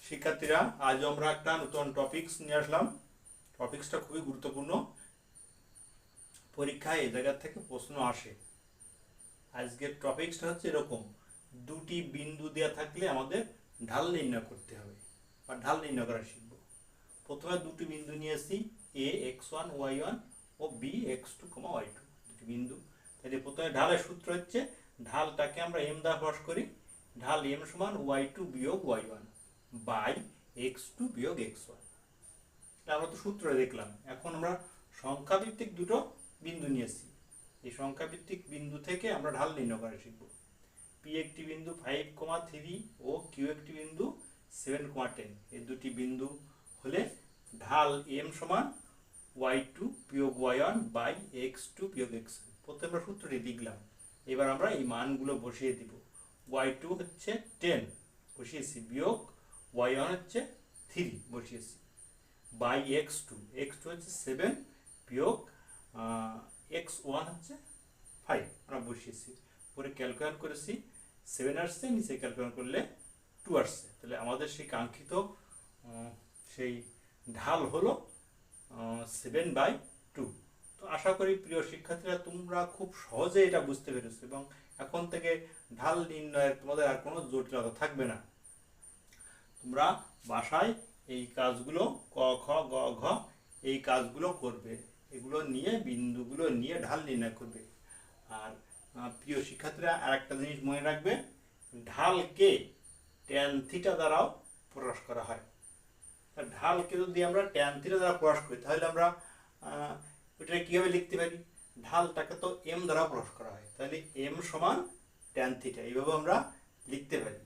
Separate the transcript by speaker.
Speaker 1: শিক্ষার্থীরা, আজ আমরা একটা নতুন টপিকস নিয়ে আসলাম। টপিকসটা খুবই গুরুত্বপূর্ণ, পরীক্ষায় এই জায়গা থেকে প্রশ্ন আসে। আজকের টপিকসটা হচ্ছে এরকম, দুটি বিন্দু দেওয়া থাকলে আমাদের ঢাল নির্ণয় করতে হবে বা ঢাল নির্ণয় করা শিখব। প্রথমে দুটি বিন্দু নিয়েছি, এ x1 y1 ও বি x2 y2, দুটি বিন্দু। তাহলে প্রথমে ঢালের সূত্র হচ্ছে, ঢালটাকে আমরা এম দ্বারা প্রকাশ করি। ঢাল এম সমান y2 বিয়োগ y1 বাই x2 বিয়োগ x1। আমরা তো সূত্র দেখলাম। এখন আমরা সংখ্যাভিত্তিক দুটো বিন্দু নিয়েছি। এই সংখ্যাভিত্তিক বিন্দু থেকে আমরা ঢাল নির্ণয় করা শিখব। পি একটি বিন্দু 5,3 ও কিউ একটি বিন্দু 7,10, এই দুটি বিন্দু হলে ঢাল এম সমান y2 বিয়োগ y1 বাই x2 বিয়োগ x1। প্রথমে আমরা সূত্রটি লিখলাম। এবার আমরা এই মানগুলো বসিয়ে দিব। y2 হচ্ছে 10 বসিয়েছি, বিয়োগ y1 হচ্ছে 3 বসিয়েছি, বাই x2 হচ্ছে 7 বিয়োগ x1 হচ্ছে 5 আমরা বসিয়েছি। পরে ক্যালকুলেট করেছি, 7 আসছে, নিচে ক্যালকুলেট করলে 2 আসছে। তাহলে আমাদের সেই কাঙ্ক্ষিত সেই ঢাল হলো 7/2। তো আশা করি প্রিয় শিক্ষার্থীরা তোমরা খুব সহজে এটা বুঝতে পেরেছো এবং এখন থেকে ঢাল নির্ণয়ের তোমাদের আর কোনো জটিলতা থাকবে না। তোমরা বাসায় এই কাজগুলো ক খ গ ঘ এই কাজগুলো করবে, এগুলো নিয়ে বিন্দুগুলো নিয়ে ঢাল নির্ণয় করবে। আর প্রিয় শিক্ষার্থীরা আর একটা জিনিস মনে রাখবে, ঢালকে ট্যান থিটা দ্বারাও প্রকাশ করা হয়। ঢালকে যদি আমরা ট্যান থিটা দ্বারা প্রকাশ করি তাহলে আমরা ওইটা কীভাবে লিখতে পারি? ঢালটাকে তো এম দ্বারা প্রকাশ করা হয়, তাহলে এম সমান ট্যান থিটা, এইভাবে আমরা লিখতে পারি।